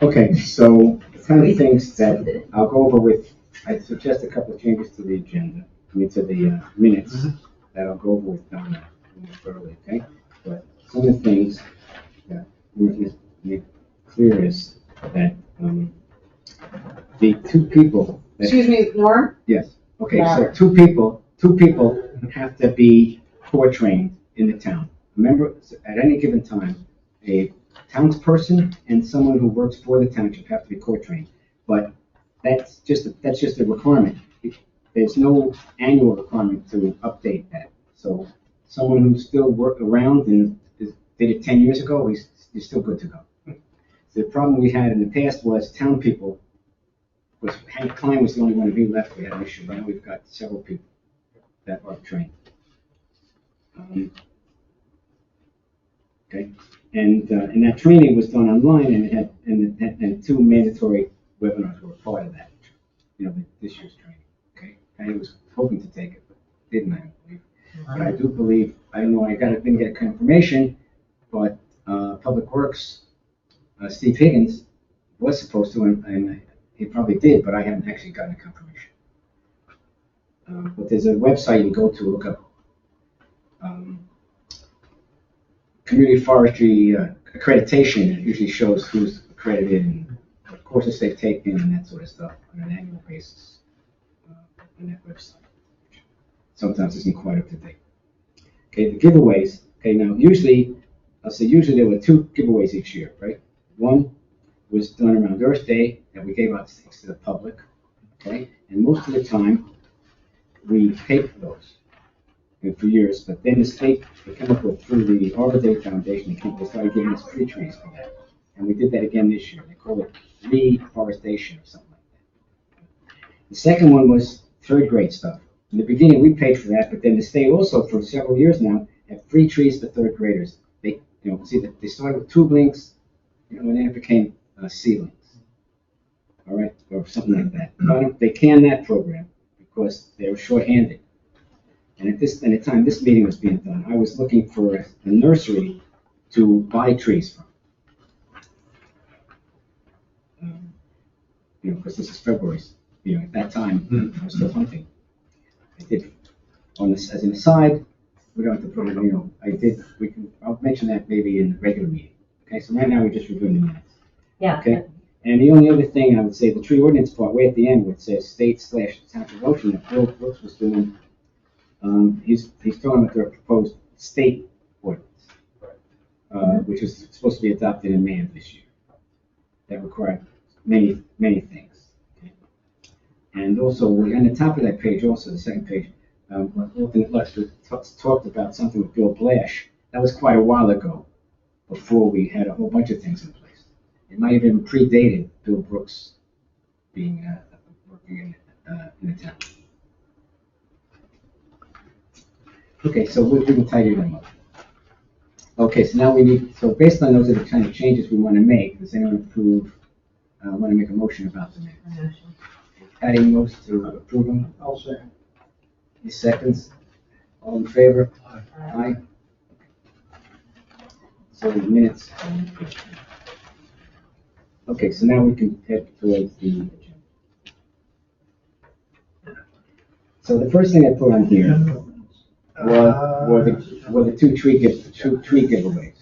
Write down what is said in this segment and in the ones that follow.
Okay, so the kind of things that I'll go over with, I suggest a couple of changes to the agenda, to the minutes that I'll go over with Donna thoroughly, okay? But some of the things that we want to make clear is that the two people. Excuse me, Norm? Yes, okay, so two people have to be core trained in the town. Remember, at any given time, a townsperson and someone who works for the township have to be core trained. But that's just a requirement. There's no annual requirement to update that. So someone who's still around and did it 10 years ago, he's still good to go. The problem we had in the past was town people, Hank Klein was the only one to be left. We had an issue. Now we've got several people that are trained. Okay, and that training was done online, and it had and two mandatory webinars were part of that. This year's training. Okay, I was hoping to take it, but didn't, I believe. But I do believe, I don't know, didn't get confirmation, but Public Works, Steve Higgins was supposed to, and he probably did, but I haven't actually gotten a confirmation. But there's a website you go to look up community forestry accreditation. It usually shows who's accredited and what courses they've taken and that sort of stuff on an annual basis on that website. Sometimes isn't quite up to date. Okay, the giveaways. Okay, now usually there were two giveaways each year, right? One was done around Earth Day, that we gave out things to the public, okay? And most of the time, we paid for those for years, but then the state, they came up with, through the Arbor Day Foundation, they started giving us free trees for that. And we did that again this year. They call it reforestation or something like that. The second one was third grade stuff. In the beginning, we paid for that, but then the state also, for several years now, had free trees for third graders. They, see that they started with tubelings, and then it became seedlings. All right, or something like that. But they canned that program because they were short-handed. And at the time this meeting was being done, I was looking for a nursery to buy trees from. Because this is February. At that time, I was still hunting. I did, as an aside, we don't have to put it, I'll mention that maybe in the regular meeting. Okay, so right now we're just reviewing the minutes. Yeah. Okay, and the only other thing I would say, the tree ordinance part, way at the end, which says state/township motion that Bill Brooks was doing, he's talking about their proposed state ordinance, which was supposed to be adopted in May of this year. That required many things. Okay? And also, on the top of that page, also the second page, Lester talked about something with Bill Blash. That was quite a while ago, before we had a whole bunch of things in place. It might have even predated Bill Brooks being working in the town. Okay, so we can tidy them up. Okay, so now so based on those are the kind of changes we want to make. Does anyone want to make a motion about the minutes? Patty moves to approve them. I'll say. Any seconds? All in favor? Aye. So the minutes. Okay, so now we can head towards the agenda. So the first thing I put on here were the two tree giveaways.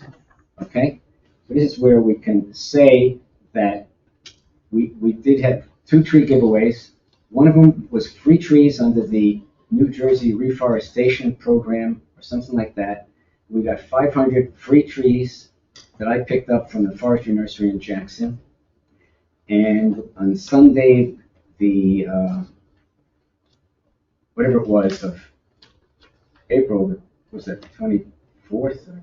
Okay, so this is where we can say that we did have two tree giveaways. One of them was free trees under the New Jersey Reforestation Program or something like that. We got 500 free trees that I picked up from the forestry nursery in Jackson. And on Sunday, the whatever it was of April, was that 24th or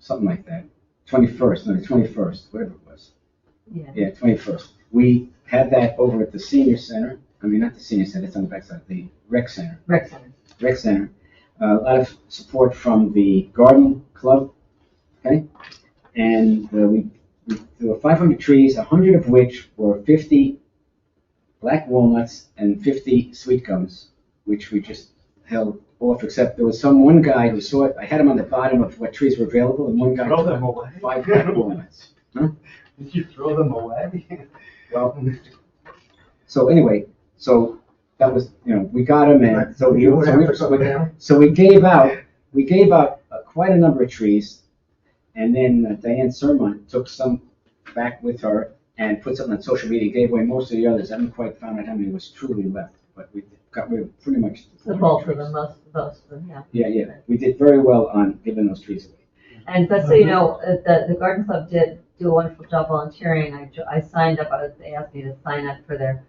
something like that? 21st, no, the 21st, whatever it was. Yeah, 21st. We had that over at the senior center. I mean, not the senior center, it's on the backside, the rec center. Rec center. A lot of support from the garden club, okay? And there were 500 trees, 100 of which were 50 black walnuts and 50 sweet gums, which we just held off, except there was one guy who saw it. I had him on the bottom of what trees were available, and one guy took 5 black walnuts. Huh? Did you throw them away? Well, so anyway, so that was, we got them, and so we gave out quite a number of trees, and then Diane Sermon took some back with her and put something on social media, gave away most of the others. I haven't quite found out how many was truly left, but we got rid of pretty much The bulk of them, most of them, yeah. Yeah, we did very well on giving those trees away. And but so you know, the garden club did do a wonderful job volunteering. I signed up. They asked me to sign up for their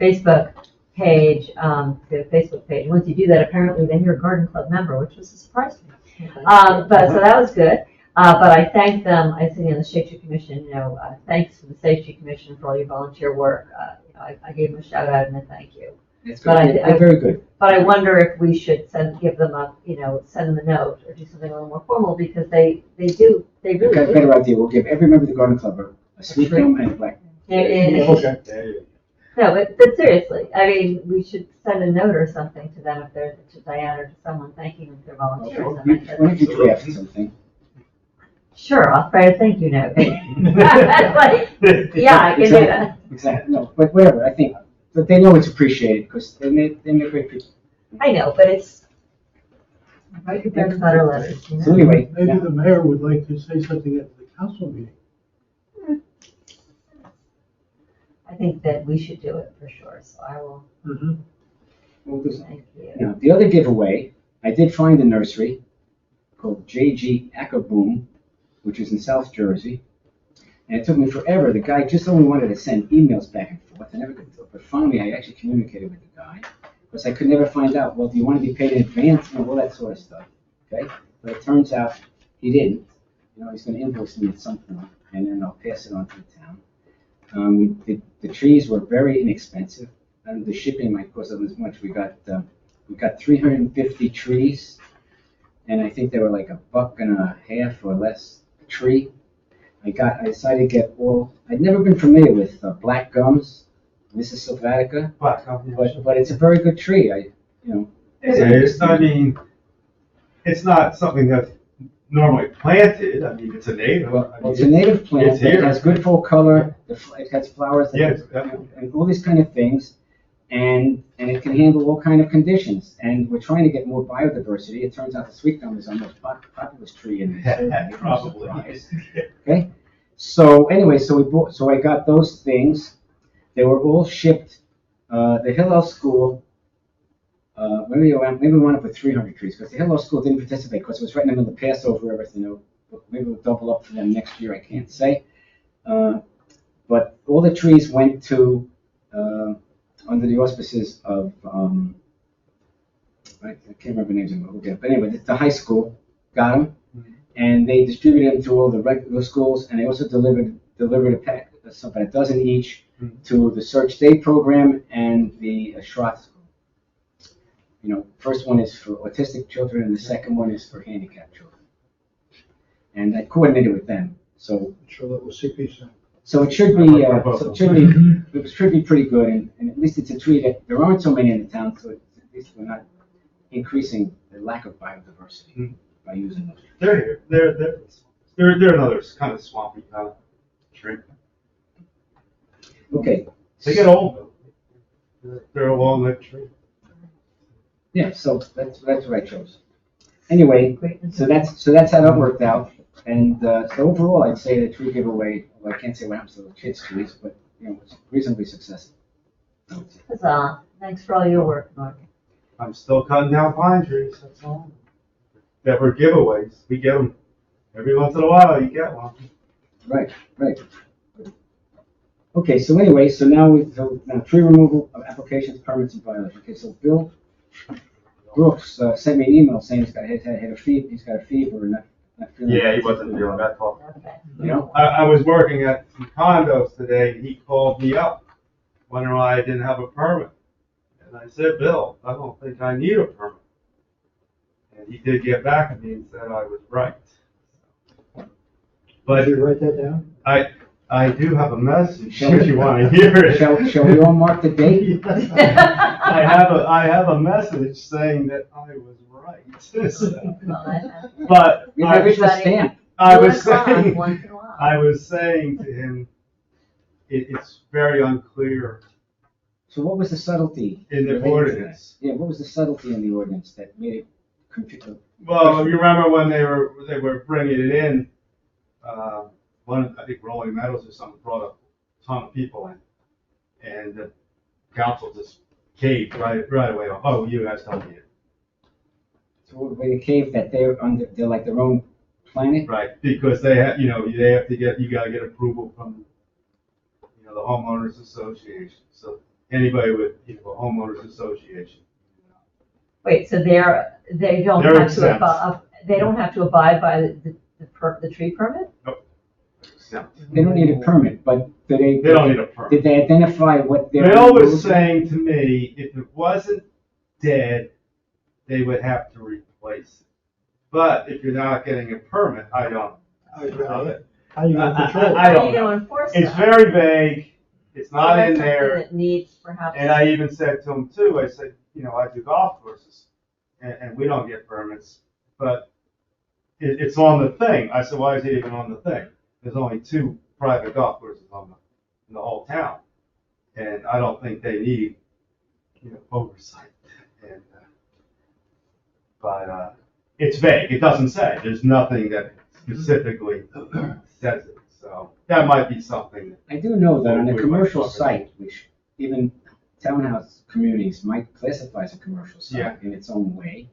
Facebook page. Once you do that, apparently then you're a garden club member, which was a surprise to me. But so that was good. But I thanked them. I said, the Shade Tree Commission. Thanks to the Shade Tree Commission for all your volunteer work. I gave them a shout out and a thank you. It's they're very good. But I wonder if we should send them a note or do something a little more formal, because they really do. Got a better idea. We'll give every member of the garden club a sweet gum and a black. Okay. No, but seriously, I mean, we should send a note or something to them, if they're to Diane or to someone, thanking them for their volunteers. Why don't you draft something? Sure, I'll write a thank you note. I can do that. Exactly. No, but whatever. I think, but they know it's appreciated because they're great people. I know, but it's right compared to better letters. So anyway, Maybe the mayor would like to say something at the council meeting. I think that we should do it for sure, so I will. Thank you. Now, the other giveaway, I did find a nursery called J.G. Ackerboom, which is in South Jersey. And it took me forever. The guy just only wanted to send emails back and forth. I never could do it. But finally, I actually communicated with the guy, because I could never find out, well, do you want to be paid in advance? All that sort of stuff. Okay? But it turns out he didn't. He's going to invoice me at some point, and then I'll pass it on to the town. The trees were very inexpensive, and the shipping might cost them as much. We got 350 trees, and I think they were like $1.50 or less a tree. I decided to get I'd never been familiar with black gums, Mrs. Sylvatica, but it's a very good tree. It's not something that's normally planted. I mean, it's a native. Well, it's a native plant. It has good full color. It has flowers and all these kind of things, and it can handle all kind of conditions. And we're trying to get more biodiversity. It turns out the sweet gum is our most popular tree in the Probably. Okay. So anyway, so I got those things. They were all shipped. The Hillel School. Maybe we wound up with 300 trees, because the Hillel School didn't participate because it was right in the middle of Passover. Everything. Maybe we'll double up for them next year. I can't say. But all the trees went to under the auspices of I can't remember names anymore. But anyway, the high school got them, and they distributed them to all the regular schools, and they also delivered a pack, about a dozen each, to the Search Day program and the Schroth School. First one is for autistic children, and the second one is for handicapped children. And I coordinated with them, so. I'm sure that was CPC. So it should be, it should be pretty good, and at least it's a tree that there aren't so many in the town, so at least we're not increasing the lack of biodiversity by using those. They're another kind of swampy kind of tree. Okay. They get old though. They're a long-lived tree. Yeah, so that's what I chose. Anyway, so that's how that worked out. And so overall, I'd say the tree giveaway, well, I can't say what happens to the kids' trees, but it's reasonably successful. Huzzah. Thanks for all your work, Mark. I'm still cutting down pine trees, that's all. That were giveaways. We get them every once in a while, you get one. Right. Okay, so anyway, now tree removal of applications, permits, and violations. Okay, so Bill Brooks sent me an email saying he's got a fever and not feeling. Yeah, he wasn't feeling that well. Okay. I was working at some condos today, and he called me up, wondering why I didn't have a permit. And I said, Bill, I don't think I need a permit. And he did get back to me and said I was right. But Did you write that down? I do have a message if you want to hear it. Shall we all mark the date? I have a message saying that I was right. But We have a stamp. I was saying once in a while. I was saying to him, it's very unclear So what was the subtlety? in the related to ordinance. that? Yeah, what was the subtlety in the ordinance that made it confusing? Well, you remember when they were bringing it in, I think Rolling Meadows or something brought a ton of people in, and the council just caved right away. Oh, you guys don't need it. So where the cave that they're like their own planet? Right, because they have, they have to you gotta get approval from, the homeowners association. So anybody with, a homeowners association. Wait, so they don't They're have to exempt. they don't have to abide by the tree permit? Exempt. They don't need a permit, but They don't need a permit. did they identify what their? Bill was saying to me, if it wasn't dead, they would have to replace it. But if you're not getting a permit, I don't. How you gonna control it? I How are don't you know. gonna enforce It's that? very vague. It's not So in that's there. something that needs perhaps. And I even said to him too, I said, I do golf courses and we don't get permits, but it's on the thing. I said, why is it even on the thing? There's only 2 private golf courses in the whole town. And I don't think they need, oversight. And, but it's vague. It doesn't say. There's nothing that specifically says it. So that might be something. I do know that on We a might commercial talk about. site, which even townhouse communities might classify as a commercial Yeah. site in its own way.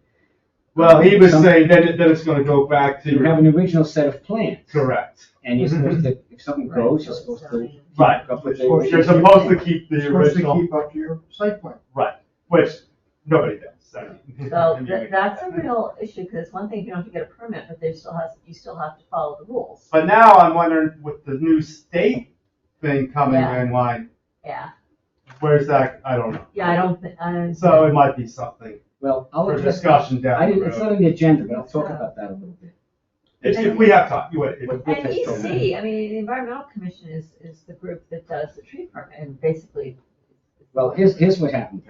Well, he was saying that it's going to go back to You have an original set of plans. correct. And you're supposed to, if something Right, goes, so you're it's supposed to. zoning. keep Right. up with the You're You're original supposed to plan. keep the You're supposed to original, keep up to your site plan. right, which nobody does. So that's a real issue, because one thing, you don't have to get a permit, but you still have to follow the rules. But now I'm wondering with the new state thing coming Yeah. in line, Yeah, where's that? I don't know. yeah, I don't. So it might be something Well, I'll for address. discussion down I the didn't, it's not road. on the agenda, but I'll talk about that a little bit. If we have time, What And Rick has told me. EC, I mean, the Environmental Commission is the group that does the tree permit, and basically. Well, here's what happened.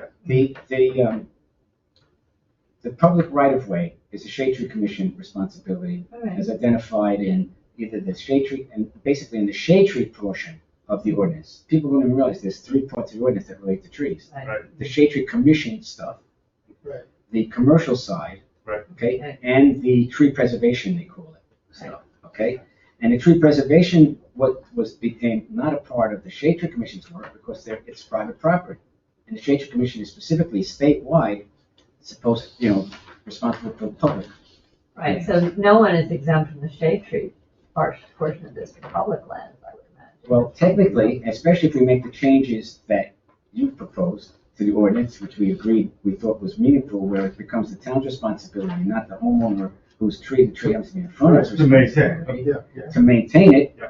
The public right-of-way is the Shade Tree Commission responsibility, All right. as identified in either the shade tree, and basically in the shade tree portion of the ordinance. People don't even realize there's 3 parts of the ordinance that relate to trees. Right. The Shade Tree Commission stuff. Right. The commercial side. Right. Okay, Right. and the tree preservation, they call it, stuff, okay? And the tree preservation, became not a part of the Shade Tree Commission's work because it's private property. And the Shade Tree Commission is specifically statewide, supposed, responsible for the public. Right, so no one is exempt from the shade tree portion of this for public lands, I would imagine. Well, technically, especially if we make the changes that you proposed to the ordinance, which we thought was meaningful, where it becomes the town's responsibility, not the homeowner whose the tree happens to be in front of. To maintain. Yeah. To maintain it, Yeah.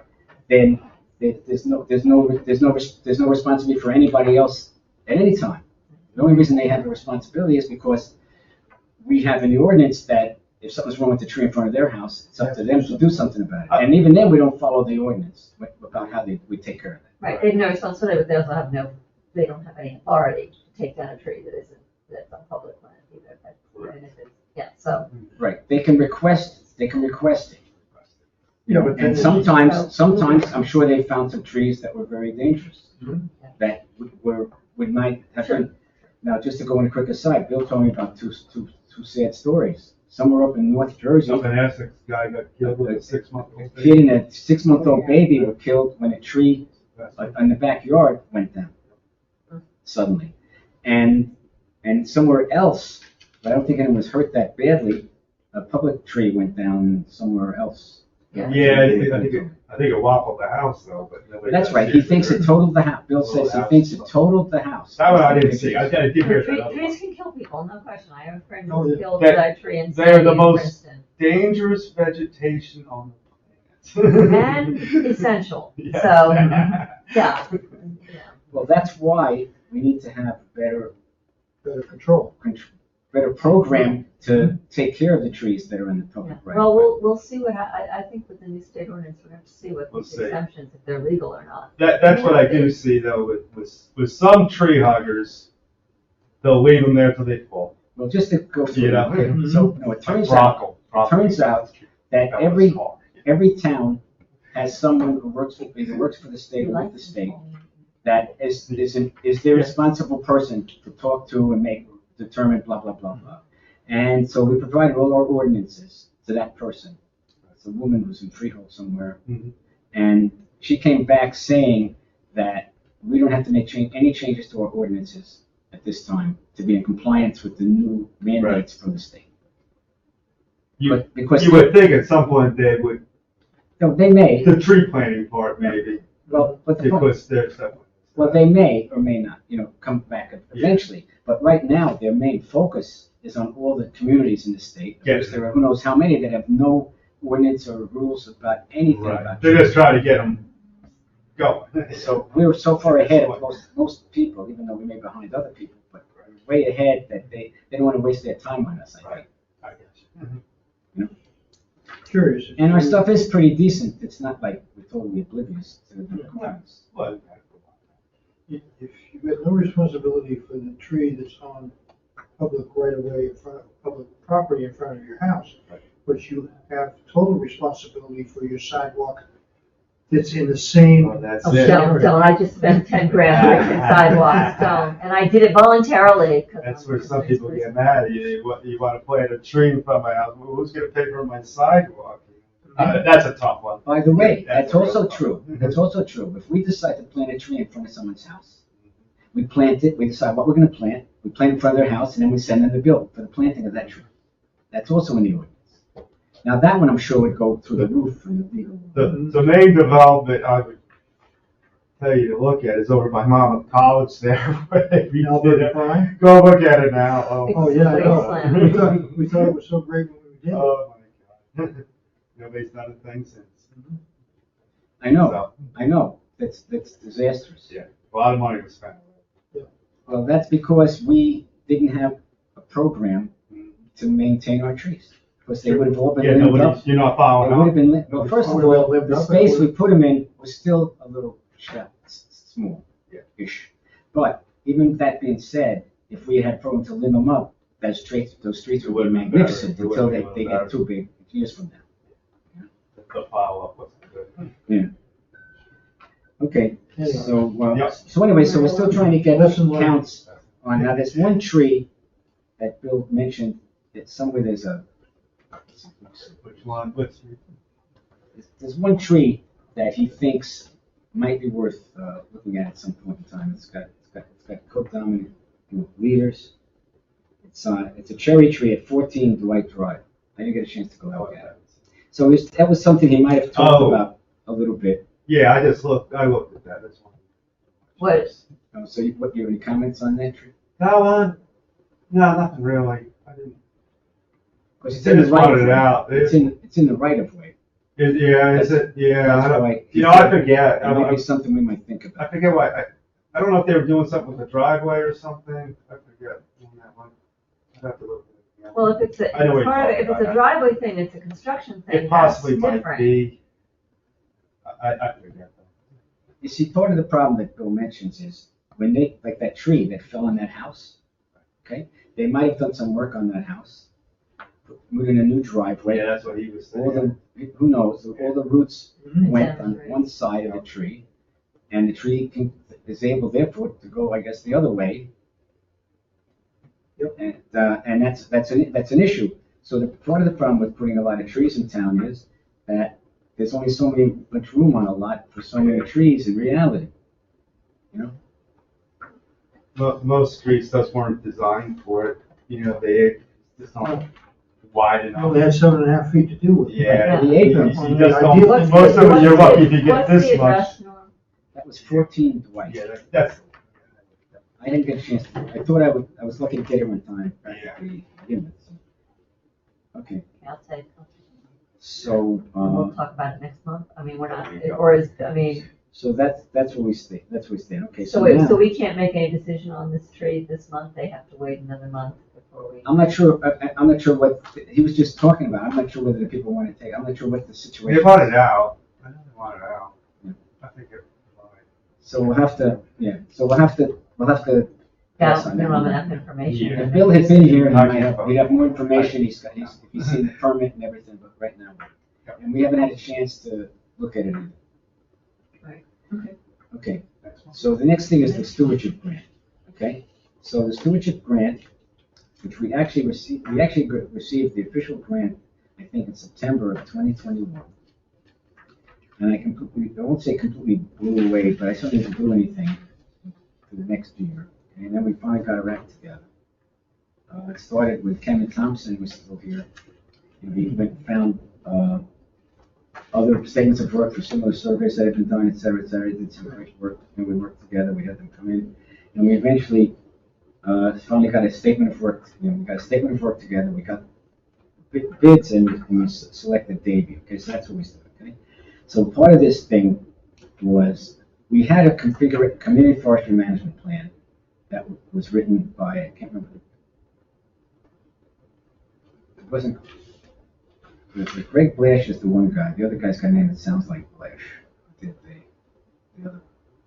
then there's no responsibility for anybody else at any time. The only reason they have a responsibility is because we have in the ordinance that if something's wrong with the tree in front of their house, it's up to them to do something about it. And even then, we don't follow the ordinance about how we take care of it. Right, they have no responsibility, but they also they don't have any authority to take down a tree that's on public land either, but even if it's, yeah, so. Right, they can request it. Yeah, but then. And sometimes, I'm sure they found some trees that were very dangerous, Mhm. that might have been. Now, just to go on a quick aside, Bill told me about two sad stories. Somewhere up in North Jersey, Something Essex guy got killed with a 6-month-old a baby. kid and a 6-month-old baby were killed when a tree in the backyard went down suddenly. And somewhere else, but I don't think anyone was hurt that badly, a public tree went down somewhere else. Yeah, I think it wobbled the house though, but nobody. That's got right, he serious thinks hurt. it totaled the house. Bill says he thinks it totaled the house. That one I didn't see. I did hear that. other Trees one. can kill people, no question. I have a friend Oh, who yeah. killed They're- a tree in they're Sandy the in most- Princeton. Dangerous vegetation on the planet. And essential, Yes. so, yeah. Well, that's why we need to have Better control. better program to take care of the trees that are in the public right. Well, we'll see I think with the new state ordinance, we're going to have to see what We'll these see. exemptions, if they're legal or not. That's what I do see though with some tree huggers, they'll leave them there till they fall. Well, just to go through. You know? Okay, so, no, it turns out Brockle. turns out that That was every small. every town has someone who either works for the state or with the state, that is their responsible person to talk to and determine blah, blah, blah, blah. And so we provided all our ordinances to that person. It's a woman who's in Freehold somewhere. Mhm. And she came back saying that we don't have to make any changes to our ordinances at this time to be in compliance with the new mandates from the state. Because You would think at some point they would, no, they may. the tree planting part maybe, Well, but because there's that one. well, they may or may not, come back eventually. But right now, their main focus is on all the communities in the state. Yes. There are who knows how many that have no ordinance or rules about anything Right. about They're just trying to get them going. So we were so far ahead of most people, even though we may be behind other people, but we're way ahead that they don't want to waste their time on us, I think. I guess. Curious. And our stuff is pretty decent. It's not like we're totally oblivious to the requirements. Well, If you have no responsibility for the tree that's on public right of way in front of public property in front of your house, but you have total responsibility for your sidewalk that's in the same. well, that's Oh, it. don't, I just spent 10 grand fixing sidewalks, don't, and I did it voluntarily. 'Cause That's I'm where just a some nice people person. get mad. You want to plant a tree in front of my house. Well, who's going to pay for my sidewalk? That's a tough one. By the way, That's that's a real also tough true. one. That's also true. If we decide to plant a tree in front of someone's house, we plant it, we decide what we're going to plant, we plant in front of their house, and then we send them the bill for the planting of that tree. That's also in the ordinance. Now, that one I'm sure would go through the roof and the legal. The main development I would tell you to look at is over by Monmouth College there. where they redid it. Prime? Go look at it now. Oh, yeah, I know. We thought it was so great when we did it. Oh my God. Nobody's done a thing since. I know. That's disastrous. Yeah, a lot of money was spent. Well, that's because we didn't have a program to maintain our trees. Because they would have all been Yeah, limbed up. you're not They following would have up. been, well, first of Would have all, lived the up, space it we would- put them in was still a little small-ish. But even that being said, if we had a program to limb them up, those streets would be would've been magnificent better. It until would've they been get better. too big years from now. The follow up wasn't good. Okay, Anyway. so anyway, so we're still trying to get Lesson learned. counts on, now there's one tree that Bill mentioned, that somewhere there's Which one? there's one tree that he thinks might be worth looking at some point in time. It's got co-dominant leaders. It's a cherry tree at 14 Dwight Drive. I didn't get a chance to go look at it. So that was something he might have talked about a little bit. Yeah, I looked at that. That's one. What? So you have any comments on that tree? That one? No, nothing really. I didn't. Because it's I in the just right wanted of it way. out. It's in the right of way. Yeah, is it? Yeah. That's I don't- why You know, I forget. That might be something we might think I about. forget why. I don't know if they were doing something with the driveway or something. I forget on that one. I'd have to look at it again. Well, if it's a, I know what you're part of it, if talking it's a about. driveway thing, it's a construction thing, It that's possibly might different. be. I forget though. You see, part of the problem that Bill mentions is when they, like that tree that fell on that house, okay? They might have done some work on that house, put in a new driveway. Yeah, that's what he was All saying. who knows, all the roots Mhm. went on Right. one side of the tree, and the tree is able therefore to go, I guess, the other way. Yep. And that's an issue. So the part of the problem with putting a lot of trees in town is that there's only much room on a lot for so many trees in reality. Most streets just weren't designed for it. You know, they just not wide You enough. only had 7.5 feet to do with. Yeah. The aprons. You just don't, What's most of it, you're lucky if you get What's this the much. address, Norm? That was 14 Dwight. Yeah, that's. I didn't get a chance. I thought I was lucky to get here in time. Yeah. Okay, I'll take, so, we'll talk about it next month, I mean, we're not, so that's where we stay, okay, so so now, we can't make any decision on this trade this month, they have to wait another month before we. I'm not sure what, he was just talking about, I'm not sure whether the people want to take, I'm not sure what the situation They is. want it out. I know they want it out. I think it. So we'll have to, pass on Don't give them that. enough information. Yeah. If Bill had been here, we'd have more information, if he's seen the permit and everything, but right now, and we haven't had a chance to look at it. Right, okay. Okay, so the next thing is the stewardship grant, okay? So the stewardship grant, which we actually received the official grant, I think in September of 2021. And I won't say completely blew away, but I certainly didn't do anything for the next year. And then we finally got our act together. It started with Kevin Thompson, who's still here. And we went and found other statements of work for similar surveys that had been done, et cetera, et cetera. Did some great work, and we worked together. We had them come in, and we eventually finally got a statement of work. We got a statement of work together. We got bids, and we selected Davey. Okay, so that's what we said. Okay, so part of this thing was we had a community forestry management plan that was written by, I can't remember. It wasn't. Greg Blash is the one guy. The other guy's got a name that sounds like Blash.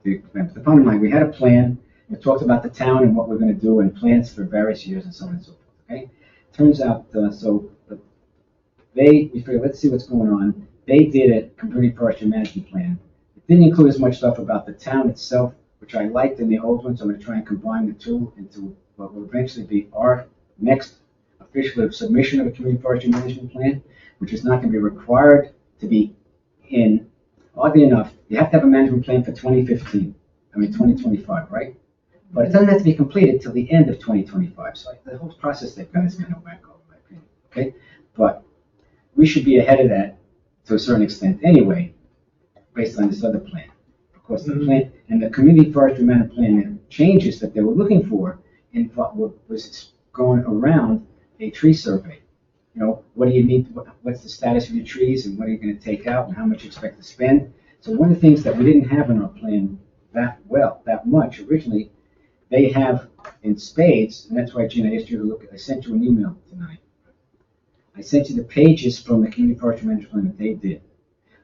The bottom line, we had a plan. We talked about the town and what we're going to do and plans for various years and so on and so forth. Okay. Turns out, we figured, let's see what's going on. They did a community forestry management plan. It didn't include as much stuff about the town itself, which I liked in the old one. So I'm going to try and combine the two into what will eventually be our next official submission of a community forestry management plan, which is not going to be required to be in. Oddly enough, you have to have a management plan for 2025, right? But it doesn't have to be completed till the end of 2025. So the whole process they've got is kind of wacko, in my opinion. Okay, but we should be ahead of that to a certain extent anyway, based on this other plan. Of course, the plan and the community forestry management plan changes that they were looking for in what was going around a tree survey. What do you need? What's the status of your trees, and what are you going to take out, and how much you expect to spend? So one of the things that we didn't have in our plan that much originally, they have in spades, and that's why, Gene, I asked you to look. I sent you an email tonight. I sent you the pages from the community forestry management plan that they did.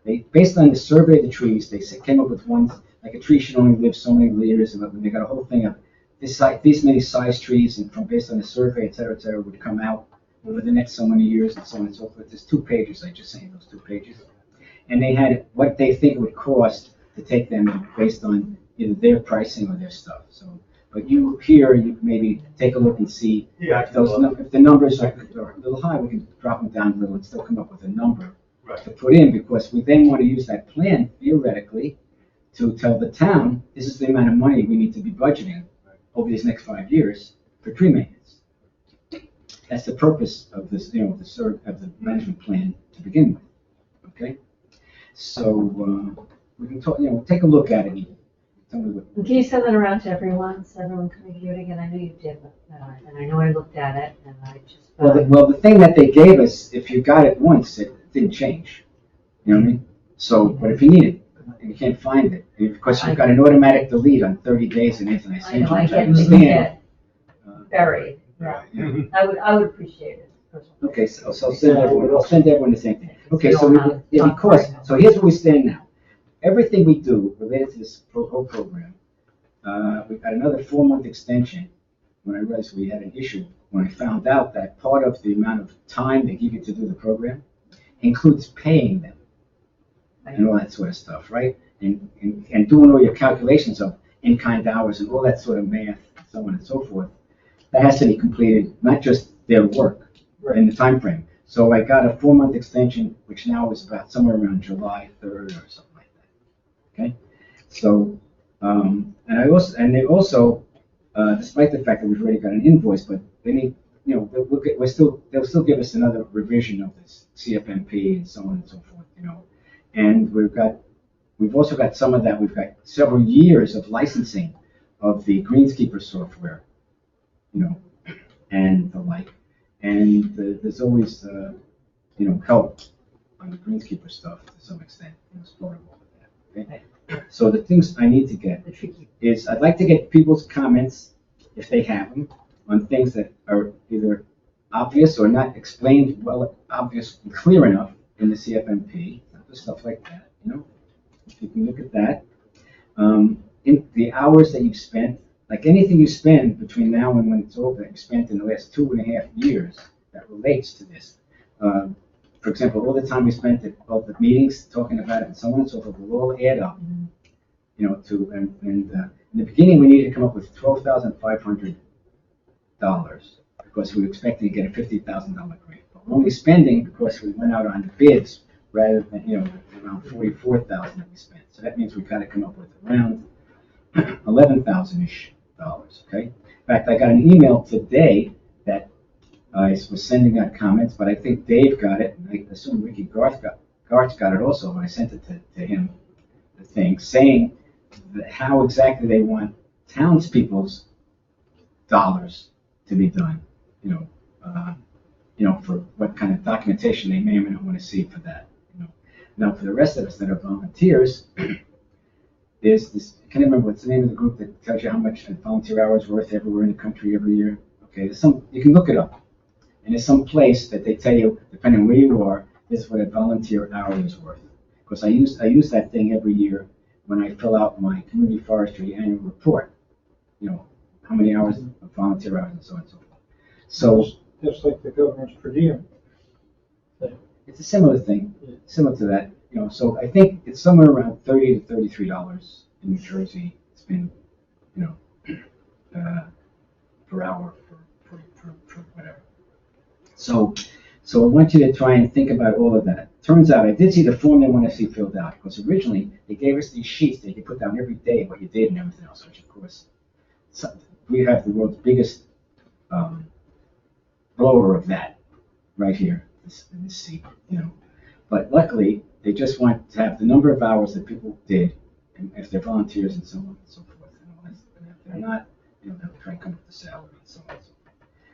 They, based on the survey of the trees, they came up with ones like a tree should only live so many years, and they got a whole thing of these many size trees, and from based on the survey, et cetera, would come out over the next so many years, and so on and so forth. There's 2 pages, I just sent those 2 pages. And they had what they think it would cost to take them based on either their pricing or their stuff. So, but you maybe take a look and see if the numbers are a little high, we can drop them down a little and still come up with a number to put in, because we then want to use that plan theoretically to tell the town this is the amount of money we need to be budgeting over these next 5 years for tree maintenance. That's the purpose of this, of the management plan to begin with. Okay, so we can talk. Take a look at it. Tell me what. And can you send that around to everyone, so everyone can review it again? I know you did, and I know I looked at it, and I just. Well, the thing that they gave us, if you got it once, it didn't change. You know what I mean? So, but if you need it and you can't find it, of course you've got an automatic delete on 30 days, and anything I send you, I get buried. Yeah. I would appreciate it. Okay, so I'll send everyone the same thing. Okay, so here's where we stand now. Everything we do related to this whole program, we've got another 4-month extension. When I realized we had an issue, when I found out that part of the amount of time they give you to do the program includes paying them and all that sort of stuff, right? And doing all your calculations of in-kind hours and all that sort of math, and so on and so forth. That has to be completed, not just their work in the time frame. So I got a 4-month extension, which now is about somewhere around July 3rd or something like that. Okay, so they also, despite the fact that we've already got an invoice, but they need, they'll still give us another revision of this CFMP and so on and so forth, And we've also got some of that. We've got several years of licensing of the Greenskeeper software. And the like, and there's always, help on the Greenskeeper stuff to some extent, as part of all of that. Okay? So the things I need to get is I'd like to get people's comments, if they have them, on things that are either obvious or not explained obvious and clear enough in the CFMP, stuff like that. If you can look at that, in the hours that you've spent. Like anything you spend between now and when it's over, you spent in the last 2.5 years that relates to this for example, all the time we spent at both the meetings talking about it and so on and so forth will all add up. You know, in the beginning we needed to come up with $12,500 because we were expecting to get a $50,000 grant. But we're only spending because we went out on the bids rather than, you know, around $44,000 that we spent. So that means we've got to come up with around $11,000-ish, okay? In fact, I got an email today that I was sending out comments, but I think Dave got it, and I assume Ricky Garth got it also, but I sent it to him, the thing, saying that how exactly they want townspeople's dollars to be done, you know, for what kind of documentation they may or may not want to see for that, you know. Now, for the rest of us that are volunteers, there's this, I can't remember what's the name of the group that tells you how much a volunteer hour is worth everywhere in the country every year. Okay, there's some, you can look it up. And there's some place that they tell you, depending on where you are, this is what a volunteer hour is worth. Because I use that thing every year when I fill out my community forestry annual report. You know, how many hours of volunteer hours and so on and so forth. So Just like the government's per diem. it's a similar thing, similar to that. You know, so I think it's somewhere around $30 to $33 in New Jersey. It's been, you know, per hour for whatever. So I want you to try and think about all of that. Turns out I did see the form they want to see filled out because originally they gave us these sheets that you could put down every day what you did and everything else, which of course we have the world's biggest blower of that right here in this seat, you know. But luckily they just want to have the number of hours that people did, and if they're volunteers and so on and so forth. And if they're not, you know, they'll try and come up with the salary and so on and so forth.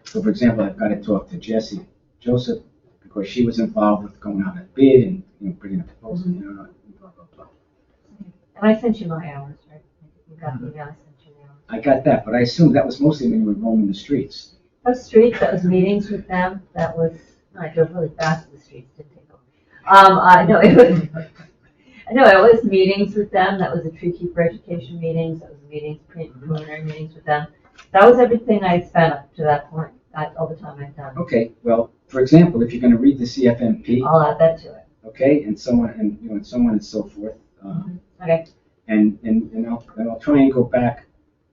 So, for example, I've got to talk to Jessie Joseph because she was involved with going out and bid and, you know, putting a proposal, you know, blah, blah, blah. And I sent you my hours, right? You got me, I sent you the hours. I got that, but I assume that was mostly when you were roaming the streets. Those streets, that was meetings with them, that was, I drove really fast in the streets, didn't take long. It was meetings with them, that was the tree keeper education meetings, that was meetings, preliminary meetings with them. That was everything I had spent up to that point, all the time I've done. Okay, well, for example, if you're going to read the CFMP, I'll add that to it. okay, and so on, and, you know, and so on and so forth. Okay. And I'll try and go back.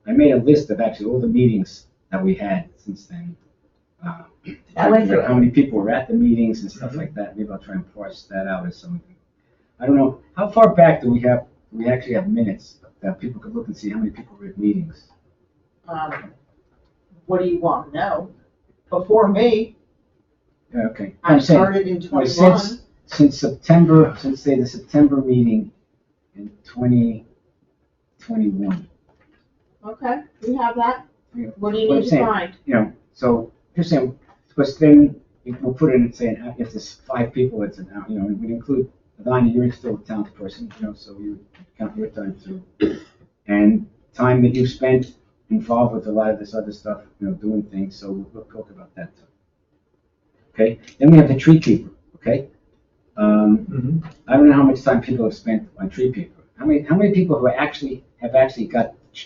I made a list of actually all the meetings that we had since then. I went through it. How many people were at the meetings and stuff like that. Maybe I'll try and parse that out as something. I don't know. How far back do we have? Do we actually have minutes that people could look and see how many people were at meetings? What do you want to know? Before me, Yeah, okay. I I'm saying, started in well, 21. since September, since say the September meeting in 2021. Okay, we have that. Yeah. What do you What I'm need to saying, find? You know, so just saying, because then we'll put it in saying if there's 5 people, it's an hour. You know, we'd include Ivana, you're still a talented person, you know, so you count your time too, and time that you spent involved with a lot of this other stuff, you know, doing things. So we'll talk about that too. Okay. Then we have the tree keeper. Okay. I don't know how much time people have spent on tree keeper. How many people who have actually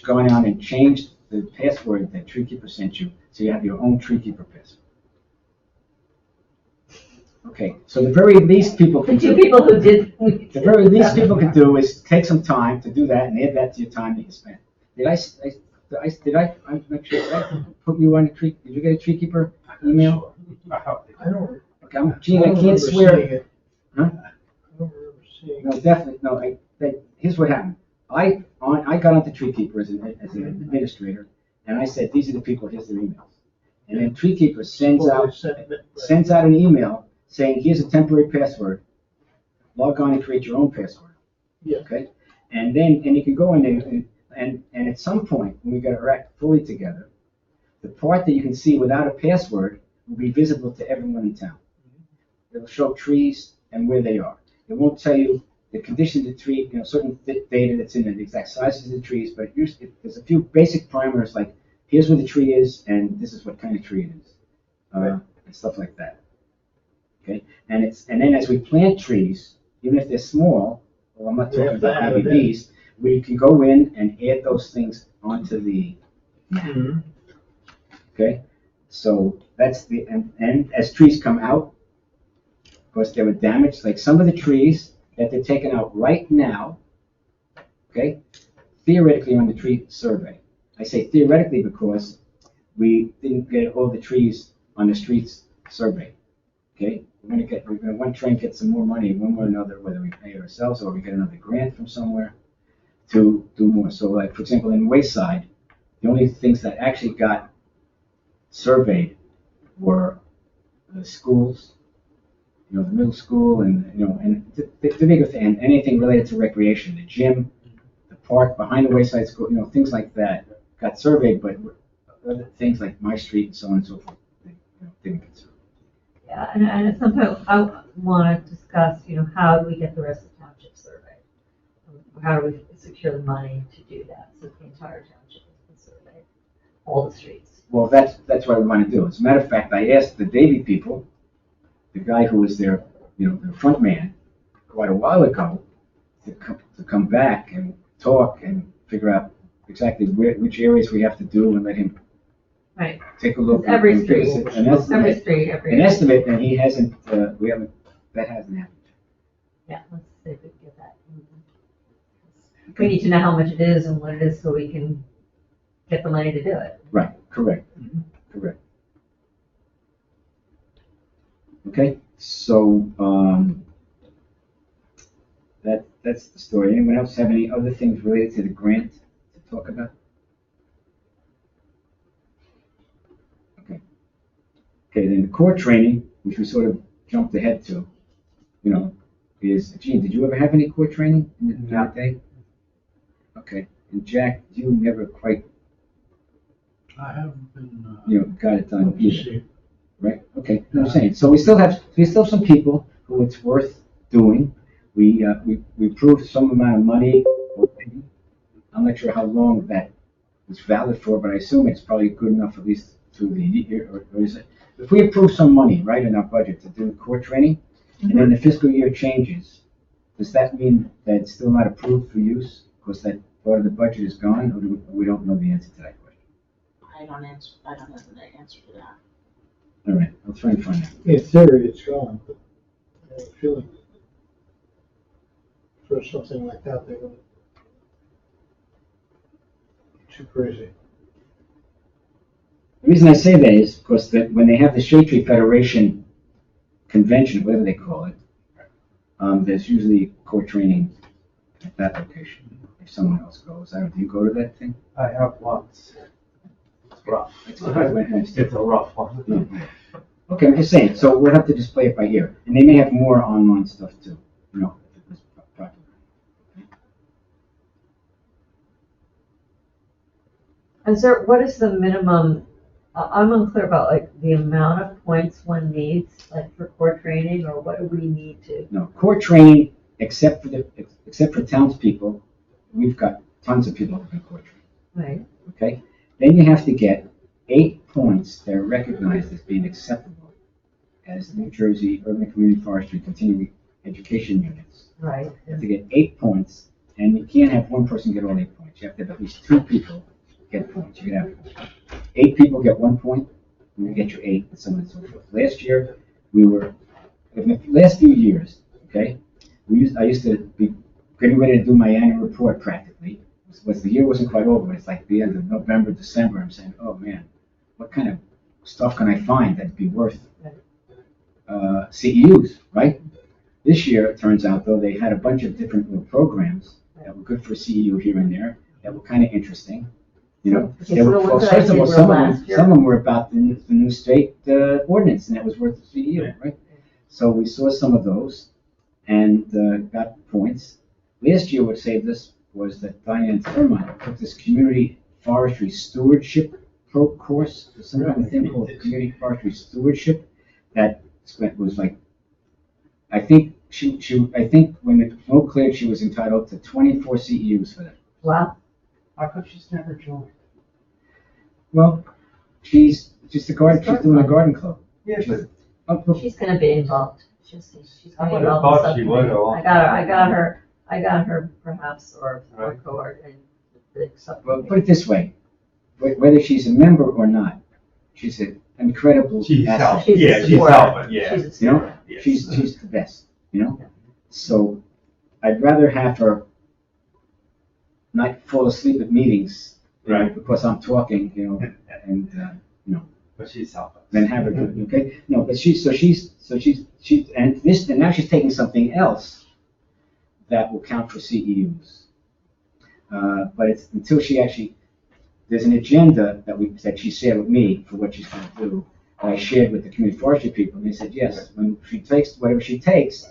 gone on and changed the password that tree keeper sent you, so you have your own tree keeper password? Okay, so the very least people can The two do, people who did. the very least people can do is take some time to do that and add that to your time that you spent. I'm not sure, did I put you on a tree, did you get a tree keeper email? I don't. Okay, Gene, I don't can't remember swear. seeing it. Huh? I don't remember seeing No, it. definitely, no, here's what happened. I got onto Tree Keeper as an administrator, and I said, these are the people, here's their emails. And then Tree Keeper sends out an email saying, here's a temporary password. Log on and create your own password. Yeah. Okay? And you can go in there, and at some point, when we get our act fully together, the part that you can see without a password will be visible to everyone in town. It'll show trees and where they are. It won't tell you the condition of the tree, you know, certain data that's in it, the exact sizes of the trees, but there's a few basic parameters like here's where the tree is and this is what kind of tree it is, and stuff like that. Okay, and then as we plant trees, even if they're small, well, I'm not We talking have to about add maybe it in. these, we can go in and add those things onto the map. Mhm. Okay, so that's and as trees come out, because they were damaged, like some of the trees that they're taking out right now, okay, theoretically on the tree survey. I say theoretically because we didn't get all the trees on the streets survey, okay? We're gonna one try and get some more money one way or another, whether we pay it ourselves or we get another grant from somewhere to do more. So like, for example, in Wayside, the only things that actually got surveyed were the schools, you know, the middle school and, you know, and the bigger thing, and anything related to recreation, the gym, the park behind the Wayside School, you know, things like that got surveyed, but other things like my street and so on and so forth, they, you know, didn't get surveyed. Yeah, and at some point, I want to discuss, you know, how do we get the rest of the township surveyed? How do we secure the money to do that, so the entire township has been surveyed, all the streets? Well, that's what we want to do. As a matter of fact, I asked the Davy people, the guy who was their, you know, their front man, quite a while ago, to come back and talk and figure out exactly which areas we have to do and let him Right. take a look. Every and give us street, an estimate, every. estimate, and he hasn't, we haven't, that hasn't happened. Yeah, let's see if we can get that. We need to know how much it is and what it is so we can get the money to do it. Right, correct, correct. Okay, so, that's the story. Anyone else have any other things related to the grant to talk about? Okay, then the core training, which we sort of jumped ahead to, you know, is, Gene, did you ever have any core training in that day? Okay, and Jack, you never quite, I haven't been, you know, got it done either, see. right? Okay, no, I'm saying, so we still have some people who it's worth doing. We approved some amount of money. I'm not sure how long that was valid for, but I assume it's probably good enough at least to the year, or is it? If we approve some money, right, in our budget to do core training, and then the fiscal year changes, does that mean that it's still not approved for use because that part of the budget is gone, or we don't know the answer to that question? I don't know the answer to that. All right, I'll try and find out. In theory, it's gone, but I have a feeling for something like that, they wouldn't. Too crazy. The reason I say that is because that when they have the Shade Tree Federation convention, whatever they call it, there's usually core training at that location. If someone else goes, do you go to that thing? I have once. It's rough. It's a rough one. Okay, I'm just saying. So we'll have to just play it by ear, and they may have more online stuff too. You know, if it was popular. Is there, what is the minimum, I'm unclear about like the amount of points one needs, like for core training, or what do we need to? No, core training, except for townspeople, we've got tons of people who do core training. Right. Okay? Then you have to get 8 points that are recognized as being acceptable as New Jersey Urban Community Forestry continuing education units. Right. You have to get 8 points, and you can't have one person get all 8 points. You have to have at least 2 people get points. You can have 8 people get 1 point, and you get your 8, and so on and so forth. Last year, in the last few years, okay, I used to be getting ready to do my annual report practically. The year wasn't quite over, but it's like the end of November, December. I'm saying, oh man, what kind of stuff can I find that'd be worth CEUs, right? This year, it turns out, though, they had a bunch of different little programs that were good for CEU here and there, that were kind of interesting. You know, Okay, they so were, the well, ones that first I of all, did some were of last year. them were about the new state ordinance, and that was worth the CEU, right? So we saw some of those and got points. Last year, what saved us was that Diane Thurmont took this community forestry stewardship course, some kind of thing called community forestry stewardship. That was like, I think when the smoke cleared, she was entitled to 24 CEUs for that. Wow. How come she's never joined? Well, she's just a garden. She's doing a garden club. Yeah, but She's gonna be involved. She's I gonna would be have involved. thought she would have. I got her perhaps, or Right. cohort and the Well, subcommittee. put it this way, whether she's a member or not, she's an incredible She's asset. helping. She's a Yeah, she's supporter. helping, yeah. She's a You know, supporter. Yes. She's the best, you know? So I'd rather have her not fall asleep at meetings, you know, Right. because I'm talking, you know, and, you know, But she's helping. then have her do it, okay? No, but she's and now she's taking something else that will count for CEUs. But it's until there's an agenda that she shared with me for what she's going to do. That I shared with the community forestry people, and they said, yes, when she takes whatever she takes,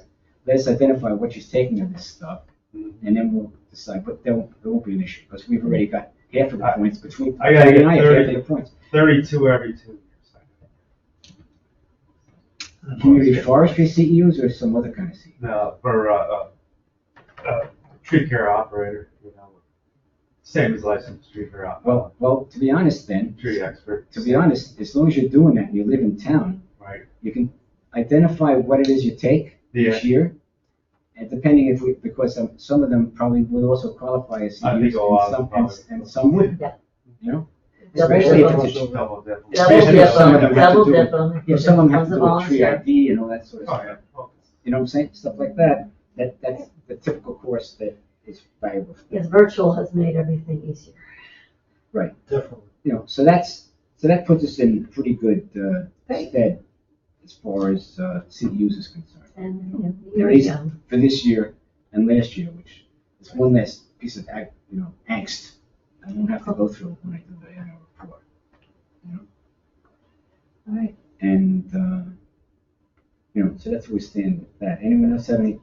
let's identify what she's taking of this stuff, and then we'll decide. But there won't be an issue because we've already got half of the points between. I gotta get and half 30. of the points. 32 every 2 years. Community forestry CEUs or some other kind of CEUs? No, for tree care operator, you know, same as licensed tree care operator, Well, to be honest, then, tree expert. to be honest, as long as you're doing that and you live in town, Right. you can identify what it is you take each year. And depending because some of them probably would also qualify as I think CEUs a lot of and some wouldn't. Yeah. You know? Double Especially dip if on. it's, Double dip. Especially if some of them have to Double do- dip them. if some of them have to do Becomes a with tree volunteer. ID and all that sort of Oh, stuff. yeah. Well, You know what I'm saying? Stuff like that. That's the typical course that is valuable. Yes, virtual has made everything easier. Definitely. You know, so that puts us in pretty good Great. stead as far as CEUs is concerned. And, you know, At here we least go. for this year and last year, which is one less piece of angst I won't have to go through when I do the annual report. You know? All right. And so that's where we stand with that. Anyone else have any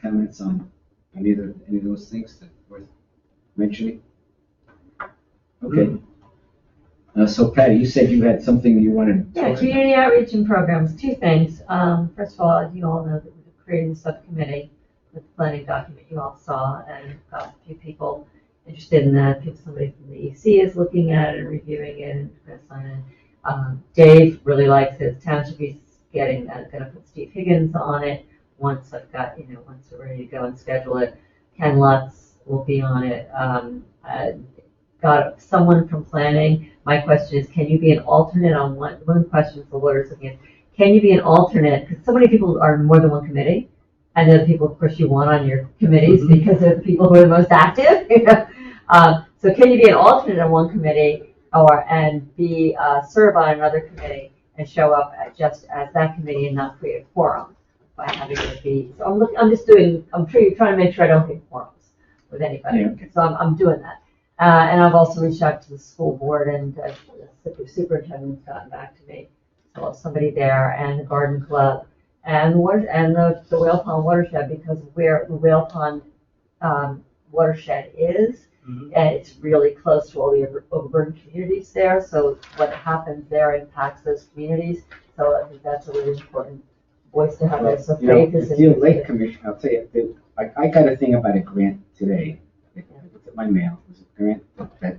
comments on any of those things that worth mentioning? Okay. So Patty, you said you had something you wanted to Yeah, talk about. community outreach and programs, two things. First of all, you all know that we're creating a subcommittee with the planning document you all saw, and got a few people interested in that. Somebody from the EC is looking at it and reviewing it and going to sign it. Dave really likes it. Township is going to put Steve Higgins on it once once we're ready to go and schedule it. Ken Lutz will be on it. Got someone from planning. My question is, can you be an alternate on one of the questions the lawyer's looking at? Can you be an alternate? Because so many people are in more than one committee. And they're the people, of course, you want on your committees because they're the people who are the most active. So can you be an alternate on one committee and serve on another committee and show up just as that committee and not create a quorum by having it be? So I'm trying to make sure I don't hit quorums with anybody. Yeah, okay. So I'm doing that. And I've also reached out to the school board, and the superintendent's gotten back to me. So somebody there, and the garden club, and the Whale Pond watershed, because where the Whale Pond watershed is, and it's really close to all the overburdened communities there. So what happens there impacts those communities. So I think that's a really important voice to have there. So faith is the Deal Lake Commission, I'll tell you, I got a thing about a grant today. It's at my mail. It was a grant that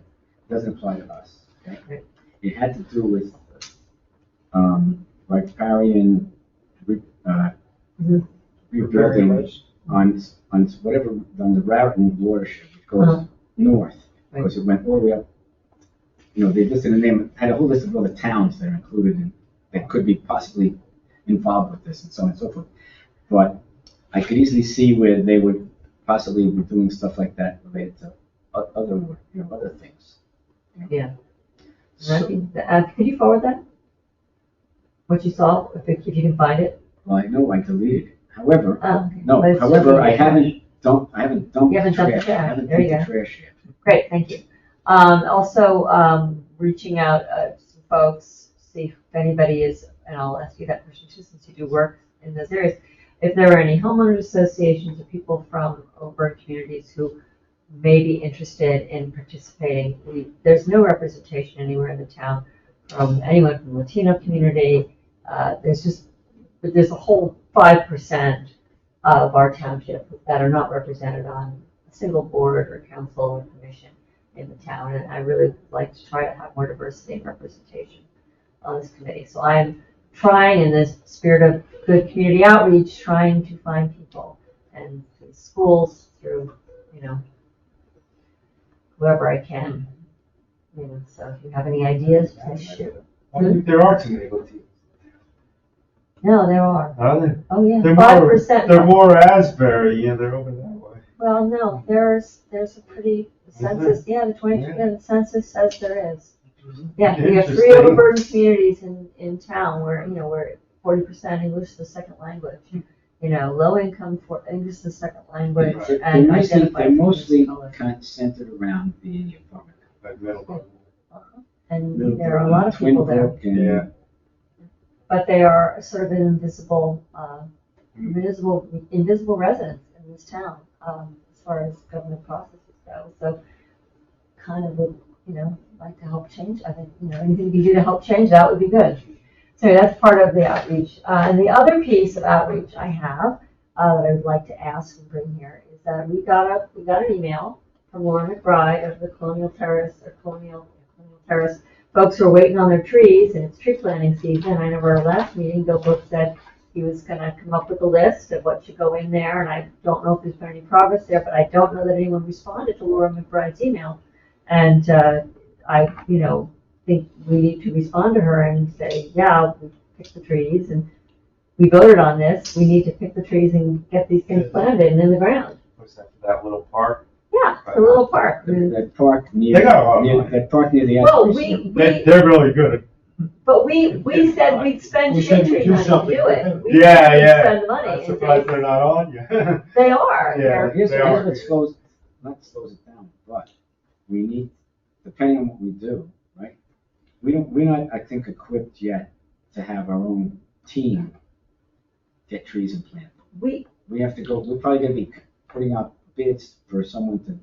doesn't apply to us. Okay? Right. It had to do with riparian rebuilding on whatever on the Raritan watershed, which goes north, because it went all the way up. They listed the name, had a whole list of all the towns that are included in that could be possibly involved with this, and so on and so forth. But I could easily see where they would possibly be doing stuff like that related to other things. Yeah. So, Could you forward that? What you saw, if you can find it? well, I know I deleted it. However, Okay. no. But it's However, just- I haven't dumped You haven't dumped the trash. I trash. haven't There you dumped the go. trash yet. Great, thank you. Also, reaching out to some folks, see if anybody is, and I'll ask you that question too, since you do work in those areas, if there are any homeowners associations or people from urban communities who may be interested in participating. There's no representation anywhere in the town from anyone from the Latino community. There's a whole 5% of our township that are not represented on a single board or council or commission in the town, and I really would like to try to have more diversity and representation on this committee. So I'm trying, in this spirit of good community outreach, trying to find people, and through schools, through, whoever I can. So if you have any ideas, please shoot. I think there are too many Latinos. No, there are. Are they? Oh, yeah, They're 5%. They're more Asbury, yeah, they're over that way. Well, no, there's a pretty census, yeah, the census says there is. Yeah, we have 3 Interesting. overburdened communities in town where, we're 40% English as a second language. Low income for English as a second language They're and mostly, identified they're mostly color. kind of centered around the apartment. Like middle. And there are a lot of people there, Twin Brook and- Yeah. but they are sort of an invisible residents in this town, as far as government processes go. So kind of would, like to help change. I think, anything you can do to help change that would be good. So that's part of the outreach. And the other piece of outreach I have, that I would like to ask and bring here is that we got an email from Laura McBride of the Colonial Terrace folks who are waiting on their trees, and it's tree planting season. I know our last meeting, Bill Brooks said he was gonna come up with a list of what should go in there, and I don't know if there's been any progress there, but I don't know that anyone responded to Laura McBride's email. And, I, think we need to respond to her and say, yeah, we picked the trees, and we voted on this, we need to pick the trees and get these things planted and in the ground. What's that, that little park? Yeah, the little park. That park near, They got a lot of money. that park near the. Well, Asbury They're really good but we said we'd spend We shade said we'd tree do money to something. do it. We Yeah, said we'd yeah. Spend the at. money. I'm and surprised they're not on you. They are. Yeah. They're- Here's They are. what slows it down, but we need, depending on what we do, right? We're not, I think, equipped yet to have our own team get trees and plant. We, We have to go, we're probably gonna be putting out bids for someone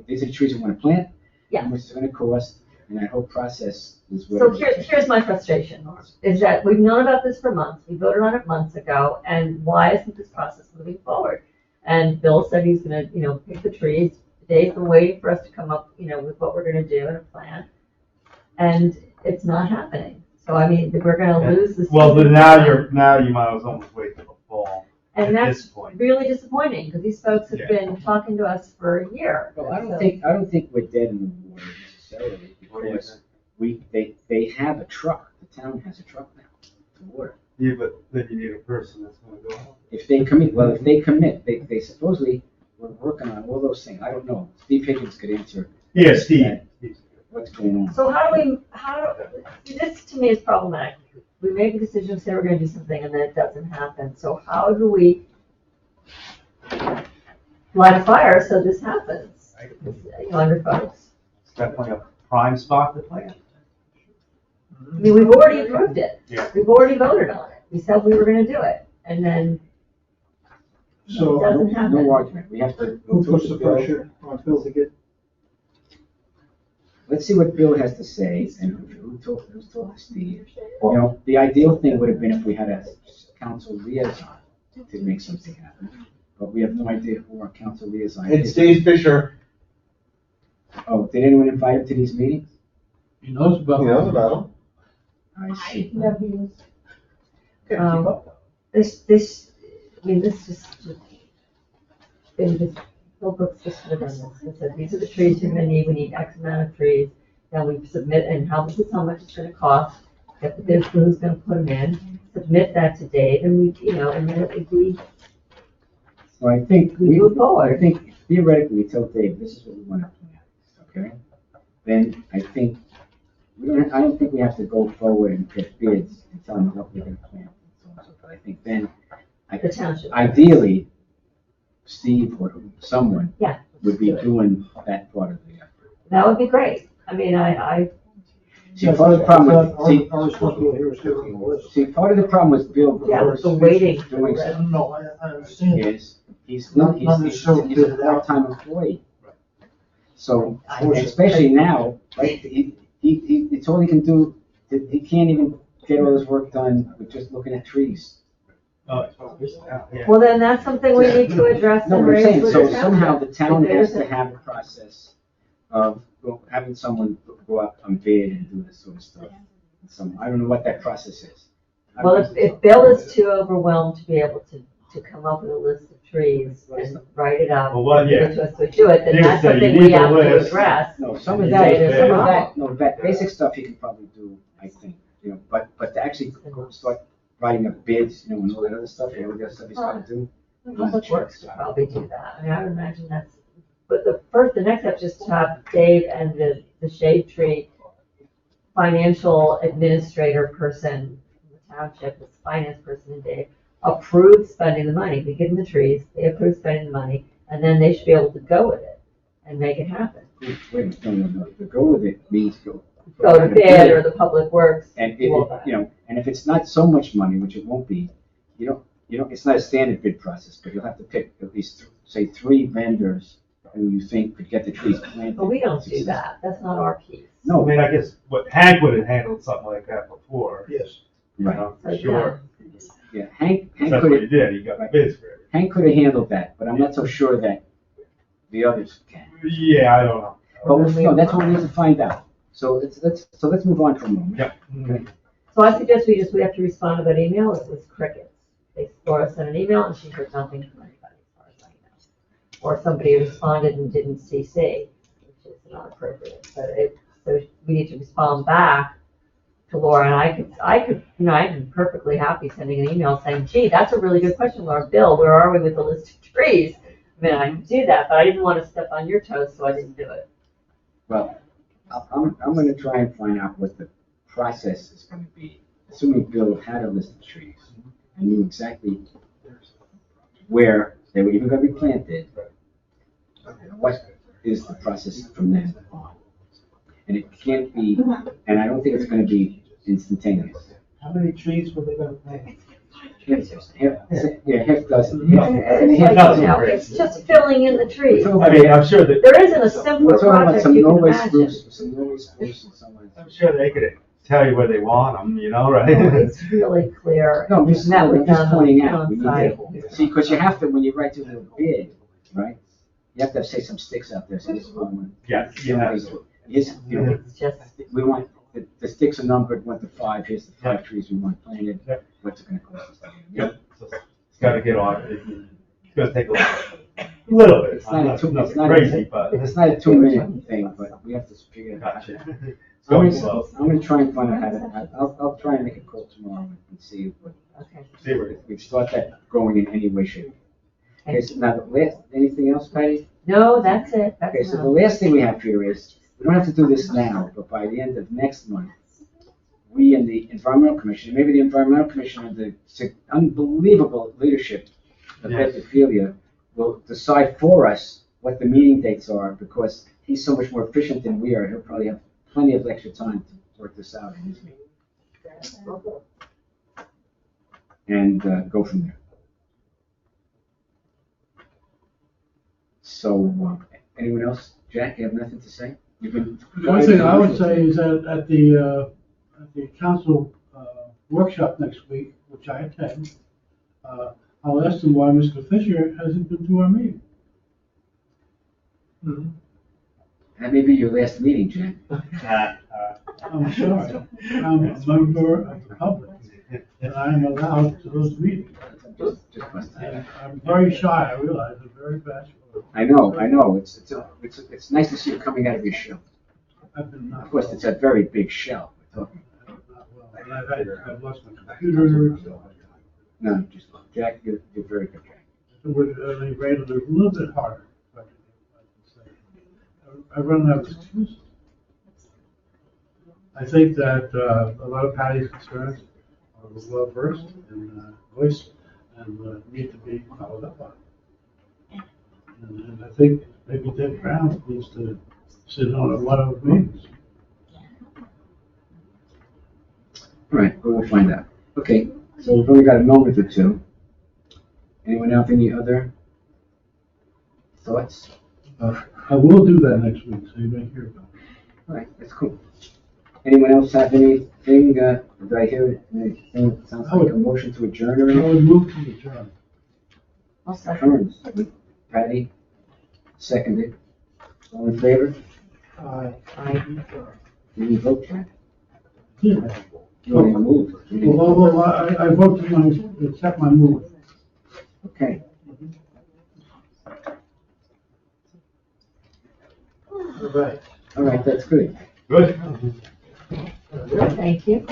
these are the trees we wanna plant. Yeah. How much it's gonna cost, and that whole process is where. so here's my frustration, is that we've known about this for months. We voted on it months ago, and why isn't this process moving forward? And Bill said he's gonna, pick the trees. Dave's been waiting for us to come up, with what we're gonna do and a plan. And it's not happening. So I mean, we're gonna lose this. Well, but now you might as well almost wait till the fall And at that's this point. really disappointing, because these folks have Yeah. been talking to us for a year. Well, I So- don't think we're dead in the water necessarily, What do you because they have a truck, the town has a truck now to water. Yeah, but then you need a person that's gonna go out. If they commit, they supposedly were working on all those things, I don't know, Steve Higgins could answer Yeah, Steve. Steve's good. what's going on. So this to me is problematic. We make a decision, say we're gonna do something, and then it doesn't happen. So how do we light a fire so this happens, under folks? It's definitely a prime spot to plant. I mean, we've already approved it. Yeah. We've already voted on it. We said we were gonna do it, and then it So doesn't happen. No argument, we have to. who puts the pressure on Bill to get? Let's see what Bill has to say, and who's told Steve. The ideal thing would have been if we had a council liaison to make something happen, but we have no idea who our council liaison It's is. Dave Fisher. Oh, did anyone invite him to these meetings? He knows about him. I see. This, Bill Brooks just put it on this, it said, these are the trees you're gonna need, we need X amount of trees, then we submit, and this is how much it's gonna cost, get the bid for who's gonna put them in, submit that to Dave, and we, and then it would be, So I think we move forward. I think theoretically, we tell Dave, this is what we want to plan, okay? Then I don't think we have to go forward and get bids and tell them what we're gonna plan. So on and so forth. I think then, the township. ideally, Steve or someone Yeah. would be doing that part of the effort. That would be great, I mean, I, See, part of the problem with, Our responsibility here is to on the list. see, part of the problem with Bill yeah, Brooks so waiting. doing for something No, I understand. is, he's Not a necessarily part-time employee. So, and especially now, right, it's all he can do, he can't even get all his work done with just looking at trees. Yeah. Well, then that's something we need to address No, and but I'm raise saying, with so the somehow the town has to township. have a process of having someone go out on bid and do this sort of stuff. I don't know what that process is. Well, if Bill is too overwhelmed to be able to come up with a list of trees and write it up, Well, what, give yeah. it to us to do it, then You that's say you something need we the have to list. address. No, some of Is that, that there's a problem? that basic stuff you can probably do, I think, but to actually start writing up bids, you know, and all that other stuff, and all the other stuff he's got to do. Public Works would probably do that. I mean, I would imagine that's, but the next step is to have Dave and the shade tree financial administrator person from the township, this finance person and Dave, approve spending the money. We give them the trees, they approve spending the money, and then they should be able to go with it and make it happen. Wait, no. The go with it means go. Go to bid or the Public Works. And if, do all that. you know, and if it's not so much money, which it won't be, you know, it's not a standard bid process, but you'll have to pick at least, say, 3 vendors who you think could get the trees planted. But we don't do that. That's not our piece. I No, mean, I guess what Hank would have handled something like that before, Yes. you right, know, for So, sure. yeah, Hank That's what he could did, he got bids for it. Hank could have handled that, but I'm not so sure that the others can. Yeah, I don't know. But no, that's what we need to find out. So let's move on for a moment. Yep. Okay. So I suggest we have to respond to that email. It was crickets. Laura sent an email and she heard nothing from anybody as far as I know. Or somebody responded and didn't CC, which is not appropriate. So we need to respond back to Laura, and I could, you know, I'd be perfectly happy sending an email saying, gee, that's a really good question, Laura. Bill, where are we with the list of trees? I mean, I can do that, but I didn't want to step on your toes, so I didn't do it. Well, I'm going to try and find out what the process is going to be, assuming Bill had a list of trees and knew exactly where they were even going to be planted. What is the process from then on? And it can't be, and I don't think it's going to be instantaneous. How many trees were they gonna plant? Half dozen. It's Half like, dozen. you know, it's just filling in the trees. I mean, I'm sure that, There isn't a simpler We're talking about project some you can Norway imagine. spruce, some Norway spruce and someone. I'm sure they could tell you where they want them, you know, right? No, it's really clear. No, I'm We've just, met I'm with just them pointing on out, we need site. to, see, because you have to, when you write to the bid, right? You have to say some sticks out there, so this is one. Yes, yes. Yes, you know, It's just, we want, the sticks are numbered 1 to 5, here's the 5 trees we want planted, Yep. what's it gonna cost us? Yep. So it's gotta get on, it's gonna take a little bit, It's not a nothing it's not a- crazy, but. It's not a 2-minute thing, but we have to figure it out. Gotcha. It's I'm going gonna, slow. I'm gonna try and find out how to, I'll try and make a call tomorrow and see what, okay. See where if we start that going in any way, shape. Okay, so now the last, anything else, Patty? No, that's it. That's Okay, so the enough. last thing we have here is, we don't have to do this now, but by the end of next month, we and the Environmental Commission, maybe the Environmental Commission under the unbelievable leadership of Yes. Ed DeFilia will decide for us what the meeting dates are, because he's so much more efficient than we are. He'll probably have plenty of extra time to work this out in his meeting. And go from there. So, anyone else? Jack, you have nothing to say? You've been. The only thing I would say is that at the council workshop next week, which I attend, I'll ask them why Mr. Fisher hasn't been to our meeting. That may be your last meeting, Jack. I'm sorry, I'm a member of the public, and I am allowed to those meetings. Just must have. And I'm very shy, I realize, I'm very bashful. I know. It's nice to see you coming out of your shell. I've been Of course, it's a very big shell we're talking. not well, and I've lost my computer, No, just Jack, you're very good, Jack. they rated it a little bit harder, if I can say. I run out of excuses. I think that a lot of Patty's concerns are well versed in voice and need to be followed up on. And I think maybe Dave Brown needs to sit on a lot of meetings. All right, we'll find out. Okay, so we've only got a moment or two. Anyone have any other thoughts? I will do that next week, so you may hear about it. All right, that's cool. Anyone else have anything? Did I hear anything that sounds like a motion to adjourn or I anything? would move to adjourn. I'll second. Turns. Patty, seconded. All in favor? Aye. Did you vote, Jack? Yeah. You already moved. Well, I vote to accept my move. Okay. All right. All right, that's good. Good. Thank you.